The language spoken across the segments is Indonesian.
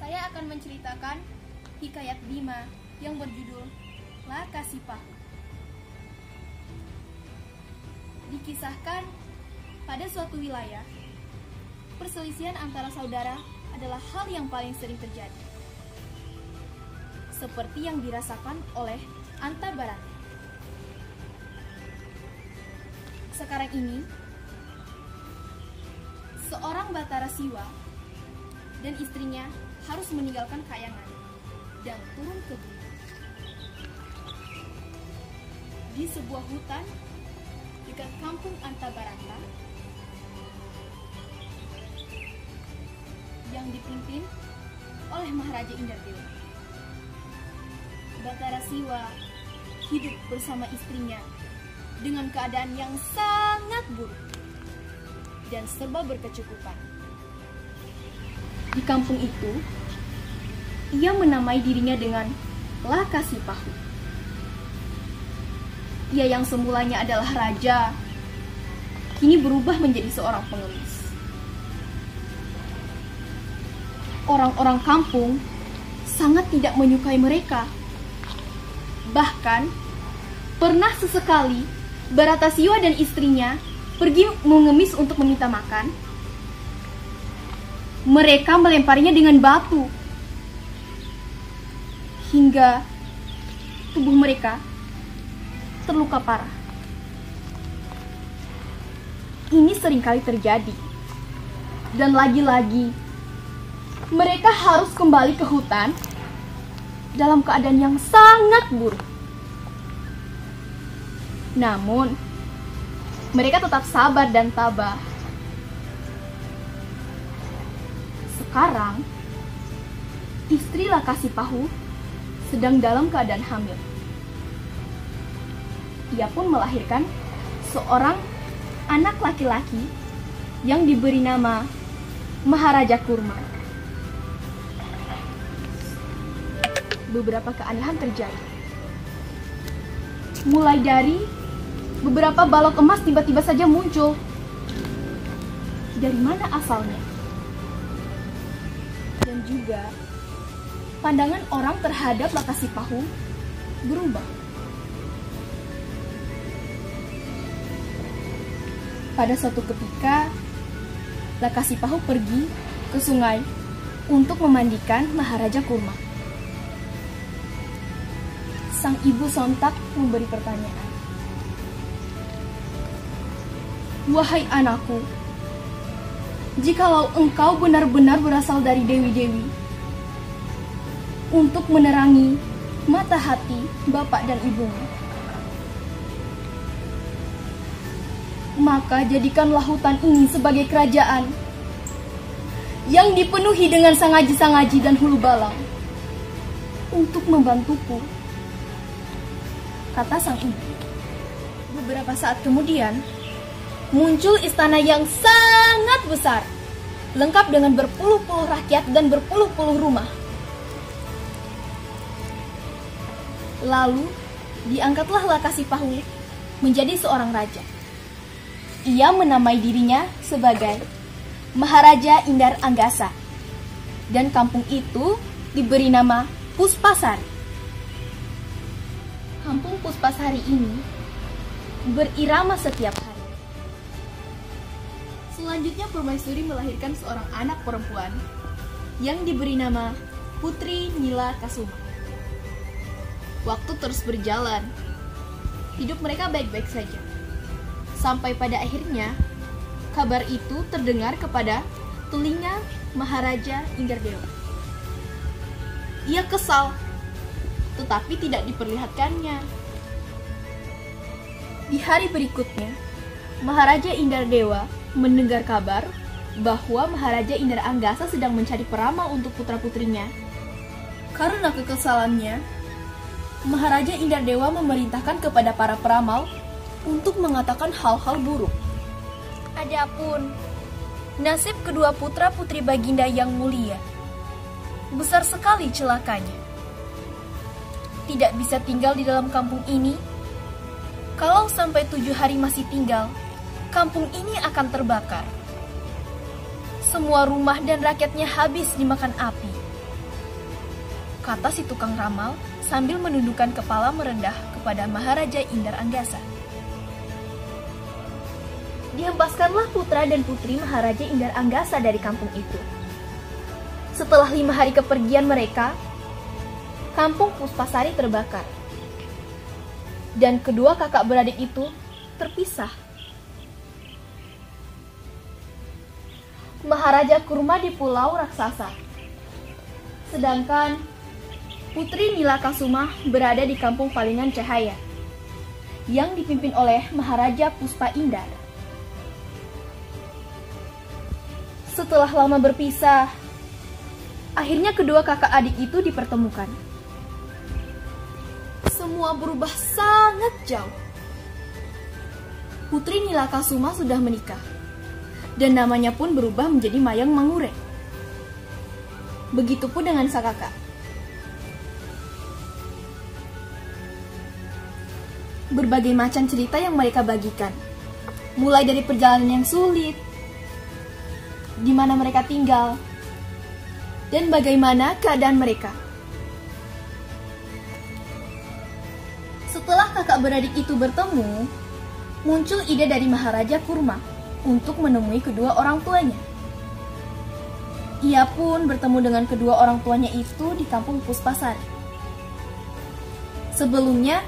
Saya akan menceritakan hikayat Bima yang berjudul Lakasipahu. Dikisahkan pada suatu wilayah, perselisihan antara saudara adalah hal yang paling sering terjadi. Seperti yang dirasakan oleh Antabarata. Sekarang ini, seorang Batara Siwa dan istrinya harus meninggalkan kayangan dan turun ke bumi. Di sebuah hutan dekat kampung Antabarata yang dipimpin oleh Maharaja Indardewa. Batara Siwa hidup bersama istrinya dengan keadaan yang sangat buruk dan serba berkecukupan. Di kampung itu, ia menamai dirinya dengan Lakasipahu. Ia yang semulanya adalah raja, kini berubah menjadi seorang pengemis. Orang-orang kampung sangat tidak menyukai mereka. Bahkan, pernah sesekali Baratasiwa dan istrinya pergi mengemis untuk meminta makan. Mereka melemparinya dengan batu, hingga tubuh mereka terluka parah. Ini seringkali terjadi, dan lagi-lagi mereka harus kembali ke hutan dalam keadaan yang sangat buruk. Namun, mereka tetap sabar dan tabah. Sekarang, istri Lakasipahu sedang dalam keadaan hamil. Ia pun melahirkan seorang anak laki-laki yang diberi nama Maharaja Kurma. Beberapa keanehan terjadi. Mulai dari beberapa balok emas tiba-tiba saja muncul. Dari mana asalnya? Dan juga pandangan orang terhadap Lakasipahu berubah. Pada suatu ketika, Lakasipahu pergi ke sungai untuk memandikan Maharaja Kurma. Sang ibu sontak memberi pertanyaan. Wahai anakku, jikalau engkau benar-benar berasal dari dewi-dewi untuk menerangi mata hati bapak dan ibumu, maka jadikanlah hutan ini sebagai kerajaan yang dipenuhi dengan sangaji-sangaji dan hulu balang untuk membantuku, kata sang ibu. Beberapa saat kemudian, muncul istana yang sangat besar, lengkap dengan berpuluh-puluh rakyat dan berpuluh-puluh rumah. Lalu, diangkatlah Lakasipahu menjadi seorang raja. Ia menamai dirinya sebagai Maharaja Indar Anggasa, dan kampung itu diberi nama Puspasari. Kampung Puspasari ini berirama setiap hari. Selanjutnya Permaisuri melahirkan seorang anak perempuan yang diberi nama Putri Nilakasuma. Waktu terus berjalan, hidup mereka baik-baik saja. Sampai pada akhirnya, kabar itu terdengar kepada telinga Maharaja Indardewa. Ia kesal, tetapi tidak diperlihatkannya. Di hari berikutnya, Maharaja Indardewa mendengar kabar bahwa Maharaja Indar Anggasa sedang mencari peramal untuk putra-putrinya. Karena kekesalannya, Maharaja Indardewa memerintahkan kepada para peramal untuk mengatakan hal-hal buruk. Adapun nasib kedua putra-putri Baginda yang mulia, besar sekali celakanya. Tidak bisa tinggal di dalam kampung ini. Kalau sampai 7 hari masih tinggal, kampung ini akan terbakar. Semua rumah dan rakyatnya habis dimakan api. kata si tukang ramal sambil menundukkan kepala merendah kepada Maharaja Indar Anggasa. Dihempaskanlah putra dan putri Maharaja Indar Anggasa dari kampung itu. Setelah 5 hari kepergian mereka, kampung Puspasari terbakar. Dan kedua kakak beradik itu terpisah. Maharaja Kurma di pulau raksasa. Sedangkan Putri Nilakasuma berada di kampung Palingan Cahaya yang dipimpin oleh Maharaja Puspa Indar. Setelah lama berpisah, akhirnya kedua kakak adik itu dipertemukan. Semua berubah sangat jauh. Putri Nilakasuma sudah menikah, dan namanya pun berubah menjadi Mayang Mangure. Begitupun dengan sang kakak. Berbagai macam cerita yang mereka bagikan, mulai dari perjalanan yang sulit, di mana mereka tinggal, dan bagaimana keadaan mereka. Setelah kakak beradik itu bertemu, muncul ide dari Maharaja Kurma untuk menemui kedua orang tuanya. Ia pun bertemu dengan kedua orang tuanya itu di kampung Puspasari. Sebelumnya,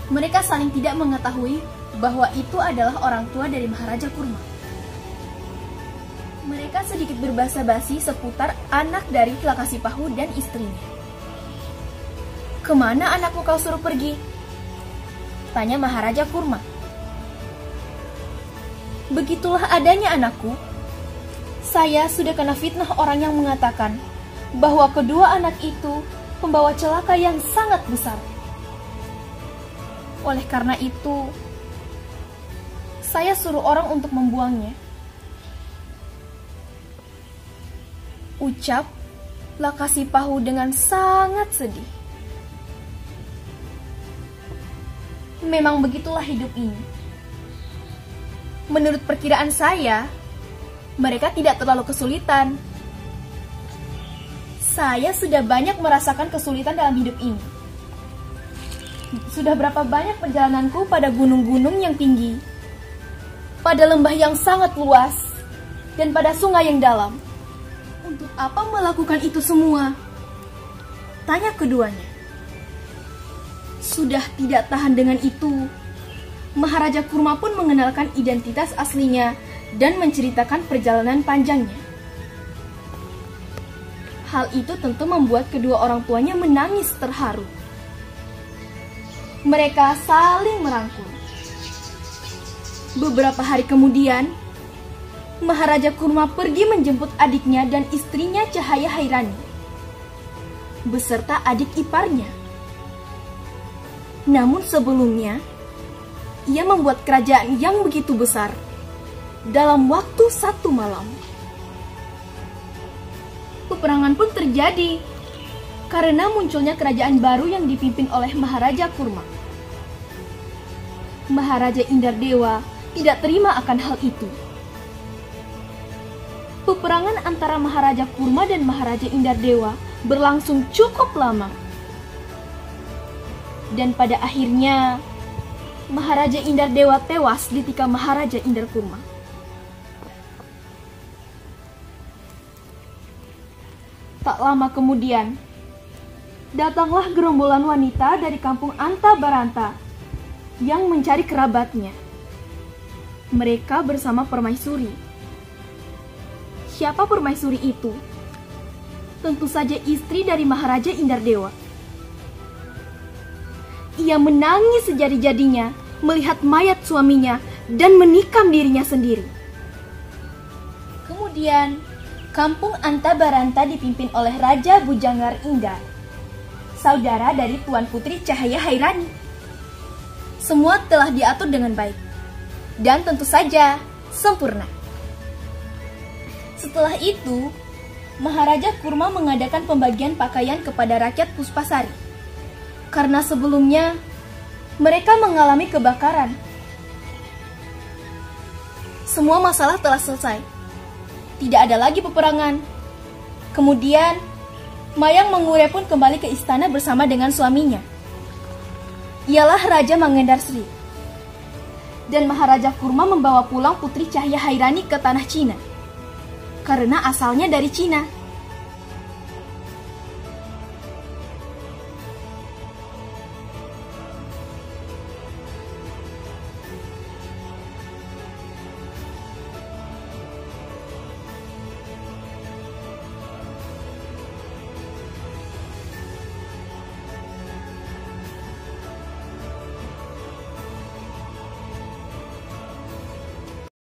mereka saling tidak mengetahui bahwa itu adalah orang tua dari Maharaja Kurma. Mereka sedikit berbasa-basi seputar anak dari Lakasipahu dan istrinya. "Kemana anakku kau suruh pergi?" tanya Maharaja Kurma. "Begitulah adanya anakku. Saya sudah kena fitnah orang yang mengatakan bahwa kedua anak itu pembawa celaka yang sangat besar. Oleh karena itu, saya suruh orang untuk membuangnya," ucap Lakasipahu dengan sangat sedih. Memang begitulah hidup ini. Menurut perkiraan saya, mereka tidak terlalu kesulitan. Saya sudah banyak merasakan kesulitan dalam hidup ini. Sudah berapa banyak perjalananku pada gunung-gunung yang tinggi, pada lembah yang sangat luas, dan pada sungai yang dalam. Untuk apa melakukan itu semua? Tanya keduanya. Sudah tidak tahan dengan itu, Maharaja Kurma pun mengenalkan identitas aslinya dan menceritakan perjalanan panjangnya. Hal itu tentu membuat kedua orang tuanya menangis terharu. Mereka saling merangkul. Beberapa hari kemudian, Maharaja Kurma pergi menjemput adiknya dan istrinya Cahaya Hairani, beserta adik iparnya. Namun sebelumnya, ia membuat kerajaan yang begitu besar dalam waktu 1 malam. Peperangan pun terjadi karena munculnya kerajaan baru yang dipimpin oleh Maharaja Kurma. Maharaja Indar Dewa tidak terima akan hal itu. Peperangan antara Maharaja Kurma dan Maharaja Indar Dewa berlangsung cukup lama. Dan pada akhirnya, Maharaja Indar Dewa tewas ditikam Maharaja Indar Kurma. Tak lama kemudian, datanglah gerombolan wanita dari kampung Anta Baranta yang mencari kerabatnya. Mereka bersama permaisuri. Siapa permaisuri itu? Tentu saja istri dari Maharaja Indar Dewa. Ia menangis sejadi-jadinya melihat mayat suaminya dan menikam dirinya sendiri. Kemudian, kampung Anta Baranta dipimpin oleh Raja Bujangar Indar, saudara dari Tuan Putri Cahaya Hairani. Semua telah diatur dengan baik, dan tentu saja sempurna. Setelah itu, Maharaja Kurma mengadakan pembagian pakaian kepada rakyat Puspasari, karena sebelumnya mereka mengalami kebakaran. Semua masalah telah selesai. Tidak ada lagi peperangan. Kemudian, Mayang Mangure pun kembali ke istana bersama dengan suaminya. Ialah Raja Mangendarsri. Dan Maharaja Kurma membawa pulang Putri Cahya Hairani ke tanah Cina. Karena asalnya dari Cina.